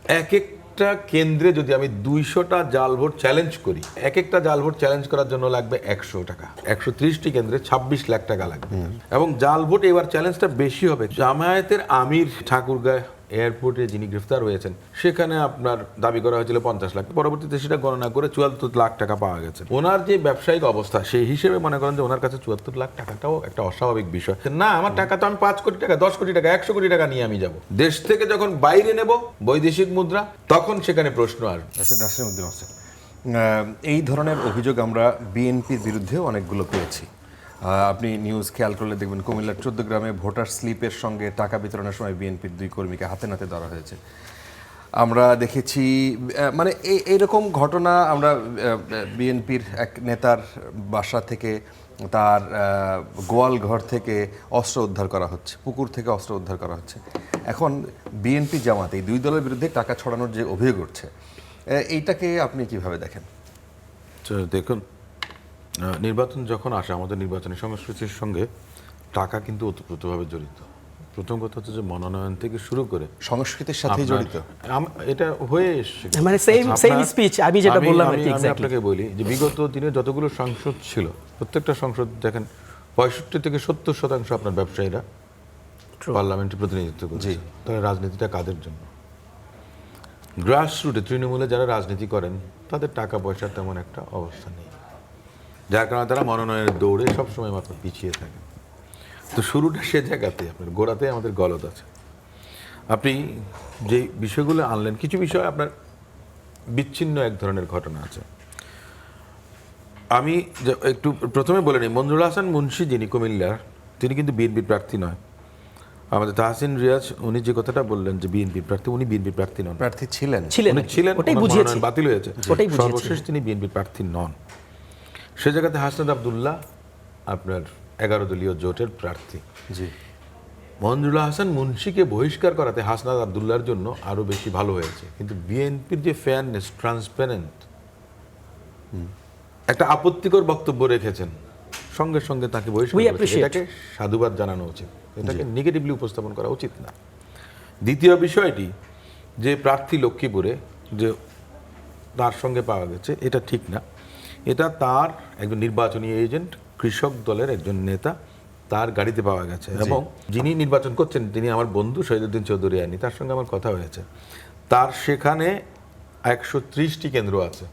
এক একটা কেন্দ্রে যদি আমি 200টা জাল ভোট চ্যালেঞ্জ করি, এক একটা জাল ভোট চ্যালেঞ্জ করার জন্য লাগবে 100 টাকা। 130টি কেন্দ্রে 26 লাখ টাকা লাগবে। এবং জাল ভোট এবার চ্যালেঞ্জটা বেশি হবে। জামায়াতের আমির ঠাকুরগাঁও এয়ারপোর্টে যিনি গ্রেফতার হয়েছেন, সেখানে আপনার দাবি করা হয়েছিল 50 লাখ, পরবর্তীতে সেটা গণনা করে 74 লাখ টাকা পাওয়া গেছে। ওনার যে ব্যবসায়িক অবস্থা সেই হিসেবে মনে করেন যে ওনার কাছে 74 লাখ টাকাটাও একটা অস্বাভাবিক বিষয় না। আমার টাকা তো আমি 5 কোটি টাকা, 10 কোটি টাকা, 100 কোটি টাকা নিয়ে আমি যাব দেশ থেকে, যখন বাইরে নেব বৈদেশিক মুদ্রা, তখন সেখানে প্রশ্ন আসবে। নাসিরউদ্দিন হোসেন, এই ধরনের অভিযোগ আমরা বিএনপির বিরুদ্ধেও অনেকগুলো পেয়েছি। আপনি নিউজ খেয়াল করলে দেখবেন কুমিল্লার 14 গ্রামে ভোটার স্লিপের সঙ্গে টাকা বিতরণের সময় বিএনপির 2 কর্মীকে হাতে নাতে ধরা হয়েছে। আমরা দেখেছি মানে এইরকম ঘটনা আমরা বিএনপির এক নেতার বাসা থেকে, তার গোয়াল ঘর থেকে অস্ত্র উদ্ধার করা হচ্ছে, পুকুর থেকে অস্ত্র উদ্ধার করা হচ্ছে। এখন বিএনপি জামাত এই 2 দলের বিরুদ্ধে টাকা ছড়ানোর যে অভিযোগ উঠছে, এইটাকে আপনি কিভাবে দেখেন? দেখুন, নির্বাচন যখন আসে, আমাদের নির্বাচনী সংস্কৃতির সঙ্গে টাকা কিন্তু ওতপ্রোতভাবে জড়িত। প্রথম কথা হচ্ছে যে মনোনয়ন থেকে শুরু করে সংস্কৃতির সাথে জড়িত, এটা হয়ে এসছে। মানে সেম স্পিচ আমি যেটা বললাম আর কি। আমি আপনাকে বলি যে বিগত দিনে যতগুলো সংসদ ছিল, প্রত্যেকটা সংসদ দেখেন 65 থেকে 70% আপনার ব্যবসায়ীরা পার্লামেন্টে প্রতিনিধিত্ব করছে। তাহলে রাজনীতিটা কাদের জন্য? গ্রাসরুটে, তৃণমূলে যারা রাজনীতি করেন, তাদের টাকা পয়সার তেমন একটা অবস্থা নেই, যার কারণে তারা মনোনয়নের দৌড়ে সবসময় মাত্র পিছিয়ে থাকে। তো শুরুটা সে জায়গাতে, আপনার গোড়াতে আমাদের গলদ আছে। আপনি যে বিষয়গুলো আনলেন, কিছু বিষয় আপনার বিচ্ছিন্ন এক ধরনের ঘটনা আছে। আমি একটু প্রথমে বলে নিই, মঞ্জুর হাসান মুন্সি যিনি কুমিল্লার, তিনি কিন্তু বিএনপির প্রার্থী নয়। আমাদের তাহসিন রিয়াজ উনি যে কথাটা বললেন যে বিএনপির প্রার্থী, উনি বিএনপির প্রার্থী নন। প্রার্থী ছিলেন, ওটাই বুঝিয়েছি, বাতিল হয়েছে, সর্বশেষ তিনি বিএনপির প্রার্থী নন। সে জায়গাতে হাসনাত আব্দুল্লাহ আপনার 11 দলীয় জোটের প্রার্থী। জি, মঞ্জুর হাসান মুন্সিকে বহিষ্কার করাতে হাসনাত আব্দুল্লাহর জন্য আরো বেশি ভালো হয়েছে। কিন্তু বিএনপির যে ফেয়ারনেস, ট্রান্সপারেন্ট একটা আপত্তিকর বক্তব্য রেখেছেন, সঙ্গে সঙ্গে তাকে বহিষ্কার করেছে। এটাকে সাধুবাদ জানানো উচিত, এটাকে নেগেটিভলি উপস্থাপন করা উচিত না। দ্বিতীয় বিষয়টি যে প্রার্থী লক্ষ্মীপুরে যে তার সঙ্গে পাওয়া গেছে, এটা ঠিক না। এটা তার একজন নির্বাচনী এজেন্ট, কৃষক দলের একজন নেতা, তার গাড়িতে পাওয়া গেছে। এবং যিনি নির্বাচন করছেন তিনি আমার বন্ধু শহীদুদ্দিন চৌধুরী আইনি, তার সঙ্গে আমার কথা হয়েছে। তার সেখানে 130টি কেন্দ্র আছে।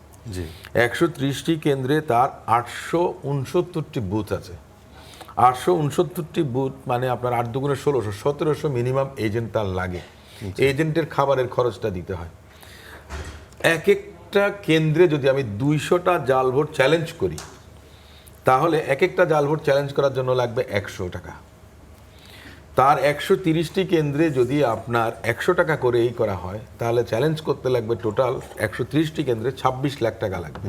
130টি কেন্দ্রে তার 869টি বুথ আছে। 869টি বুথ মানে আপনার 8 দুগুণে 1600, 1700 মিনিমাম এজেন্ট তার লাগে। এজেন্টের খাবারের খরচটা দিতে হয়। এক একটা কেন্দ্রে যদি আমি 200টা জাল ভোট চ্যালেঞ্জ করি, তাহলে এক একটা জাল ভোট চ্যালেঞ্জ করার জন্য লাগবে 100 টাকা। তার 130টি কেন্দ্রে যদি আপনার 100 টাকা করে এই করা হয়, তাহলে চ্যালেঞ্জ করতে লাগবে টোটাল 130টি কেন্দ্রে 26 লাখ টাকা লাগবে।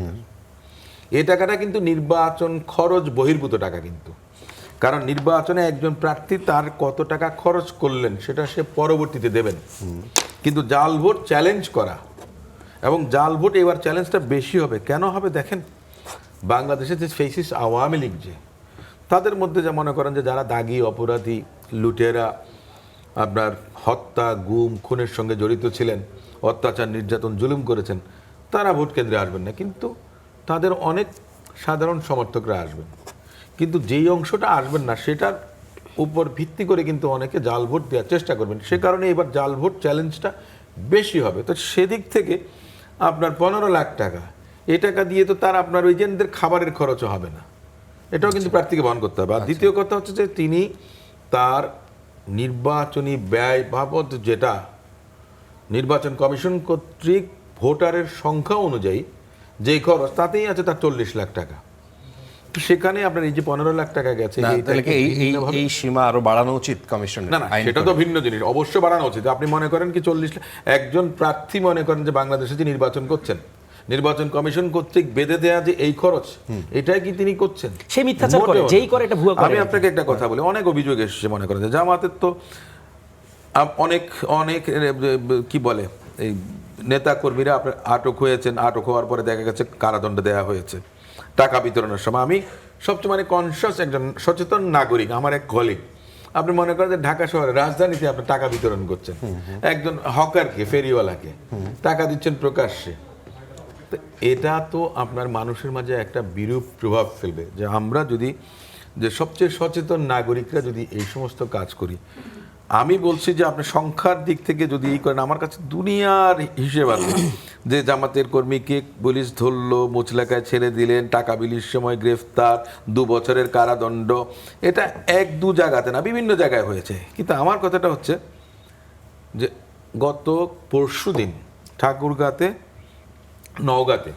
এই টাকাটা কিন্তু নির্বাচন খরচ বহির্ভূত টাকা কিন্তু, কারণ নির্বাচনে একজন প্রার্থী তার কত টাকা খরচ করলেন সেটা সে পরবর্তীতে দেবেন। কিন্তু জাল ভোট চ্যালেঞ্জ করা, এবং জাল ভোট এবার চ্যালেঞ্জটা বেশি হবে। কেন হবে দেখেন, বাংলাদেশে যে ফেসিস আওয়ামী লীগ, যে তাদের মধ্যে যা মনে করেন যে যারা দাগী অপরাধী, লুটেরা, আপনার হত্যা, গুম, খুনের সঙ্গে জড়িত ছিলেন, অত্যাচার, নির্যাতন, জুলুম করেছেন, তারা ভোট কেন্দ্রে আসবেন না। কিন্তু তাদের অনেক সাধারণ সমর্থকরা আসবেন। কিন্তু যেই অংশটা আসবেন না সেটার উপর ভিত্তি করে কিন্তু অনেকে জাল ভোট দেওয়ার চেষ্টা করবেন। সে কারণে এবার জাল ভোট চ্যালেঞ্জটা বেশি হবে। তো সেদিক থেকে আপনার 15 লাখ টাকা, এই টাকা দিয়ে তো তার আপনার এজেন্টদের খাবারের খরচও হবে না, এটাও কিন্তু প্রার্থীকে বহন করতে হবে। আর দ্বিতীয় কথা হচ্ছে যে তিনি তার নির্বাচনী ব্যয় বাবদ, যেটা নির্বাচন কমিশন কর্তৃক ভোটারের সংখ্যা অনুযায়ী যেই খরচ, তাতেই আছে তার 40 লাখ টাকা। সেখানে আপনার এই যে 15 লাখ টাকা গেছে, এই সীমা আরো বাড়ানো উচিত কমিশন। না, সেটা তো ভিন্ন জিনিস, অবশ্যই বাড়ানো উচিত। আপনি মনে করেন কি 40 লাখ একজন প্রার্থী মনে করেন যে বাংলাদেশে যে নির্বাচন করছেন, নির্বাচন কমিশন কর্তৃক বেঁধে দেয়া যে এই খরচ, এটাই কি তিনি করছেন? সে মিথ্যাচার করে, যেই করে এটা ভুয়া করে। আমি আপনাকে একটা কথা বলি, অনেক অভিযোগ এসেছে মনে করেন যে জামাতের তো অনেক অনেক কি বলে, এই নেতা কর্মীরা আপনার আটক হয়েছেন, আটক হওয়ার পরে দেখা গেছে কারাদণ্ড দেওয়া হয়েছে টাকা বিতরণের সময়। আমি সবচেয়ে মানে কনসিয়াস একজন সচেতন নাগরিক, আমার এক কলিগ আপনি মনে করেন যে ঢাকা শহরে রাজধানীতে আপনি টাকা বিতরণ করছেন, একজন হকারকে, ফেরিওয়ালাকে টাকা দিচ্ছেন প্রকাশ্যে। তো এটা তো আপনার মানুষের মাঝে একটা বিরূপ প্রভাব ফেলবে, যে আমরা যদি, যে সবচেয়ে সচেতন নাগরিকরা যদি এই সমস্ত কাজ করি। আমি বলছি যে আপনি সংখ্যার দিক থেকে যদি এই করেন, আমার কাছে দুনিয়ার হিসেব আছে যে জামাতের কর্মীকে পুলিশ ধরলো, মুচলেকায় ছেড়ে দিলেন, টাকা বিলির সময় গ্রেফতার, 2 বছরের কারাদণ্ড। এটা 1-2 জায়গাতে না, বিভিন্ন জায়গায় হয়েছে। কিন্তু আমার কথাটা হচ্ছে যে গত পরশুদিন ঠাকুরগাঁতে, নওগাঁতে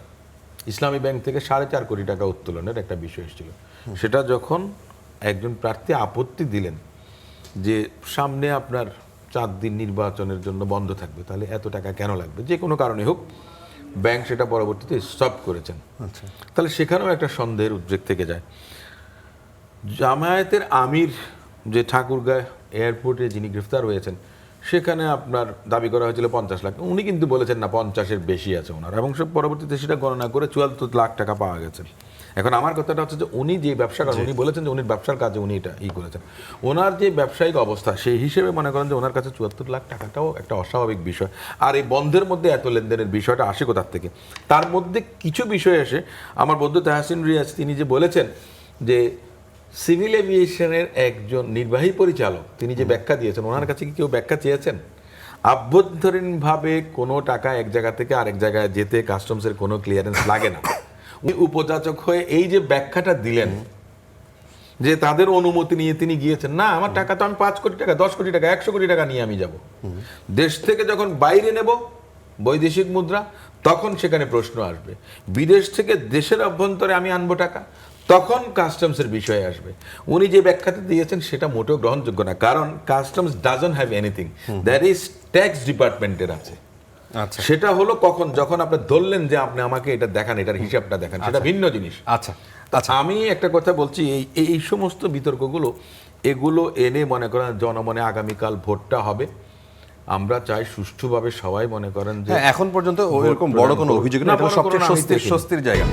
ইসলামী ব্যাংক থেকে 4.5 কোটি টাকা উত্তোলনের একটা বিষয় এসেছিল। সেটা যখন একজন প্রার্থী আপত্তি দিলেন যে সামনে আপনার 4 দিন নির্বাচনের জন্য বন্ধ থাকবে, তাহলে এত টাকা কেন লাগবে, যে কোনো কারণে হোক, ব্যাংক সেটা পরবর্তীতে স্টপ করেছেন। আচ্ছা, তাহলে সেখানেও একটা সন্দেহের উদ্রেক থেকে যায়। জামায়াতের আমির যে ঠাকুরগাঁও এয়ারপোর্টে যিনি গ্রেফতার হয়েছেন, সেখানে আপনার দাবি করা হয়েছিল 50 লাখ, উনি কিন্তু বলেছেন না 50-এর বেশি আছে ওনার, এবং সব পরবর্তীতে সেটা গণনা করে 74 লাখ টাকা পাওয়া গেছে। এখন আমার কথাটা হচ্ছে যে উনি যে ব্যবসা করেন, উনি বলেছেন যে উনি ব্যবসার কাজে উনি এটা করেছেন, ওনার যে ব্যবসায়িক অবস্থা সেই হিসেবে মনে করেন যে ওনার কাছে 74 লাখ টাকাটাও একটা অস্বাভাবিক বিষয়। আর এই বন্ধের মধ্যে এত লেনদেনের বিষয়টা আসে কোথার থেকে? তার মধ্যে কিছু বিষয় এসে আমার বন্ধু তাহসিন রিয়াজ তিনি যে বলেছেন যে সিভিল এভিয়েশনের একজন নির্বাহী পরিচালক তিনি যে ব্যাখ্যা দিয়েছেন, ওনার কাছে কি কেউ ব্যাখ্যা চেয়েছেন? আভ্যন্তরীণভাবে কোনো টাকা এক জায়গা থেকে আরেক জায়গায় যেতে কাস্টমসের কোনো ক্লিয়ারেন্স লাগে না। উনি উপযাচক হয়ে এই যে ব্যাখ্যাটা দিলেন যে তাদের অনুমতি নিয়ে তিনি গিয়েছেন, না আমার টাকা তো আমি 5 কোটি টাকা, 10 কোটি টাকা, 100 কোটি টাকা নিয়ে আমি যাব। দেশ থেকে যখন বাইরে নেব বৈদেশিক মুদ্রা, তখন সেখানে প্রশ্ন আসবে। বিদেশ থেকে দেশের অভ্যন্তরে আমি আনবো টাকা, তখন কাস্টমসের বিষয়ে আসবে। উনি যে ব্যাখ্যাটা দিয়েছেন সেটা মোটেও গ্রহণযোগ্য না, কারণ customs doesn't have anything, that is tax ডিপার্টমেন্টের আছে। আচ্ছা, সেটা হলো কখন, যখন আপনি ধরলেন যে আপনি আমাকে এটা দেখান, এটার হিসাবটা দেখান, সেটা ভিন্ন জিনিস। আচ্ছা, আচ্ছা, আমি একটা কথা বলছি, এই সমস্ত বিতর্কগুলো এগুলো এনে মনে করেন জনমনে আগামীকাল ভোটটা হবে, আমরা চাই সুষ্ঠুভাবে সবাই মনে করেন যে এখন পর্যন্ত ওরকম বড় কোনো অভিযোগ নেই, এটা সবচেয়ে স্বস্তির জায়গা।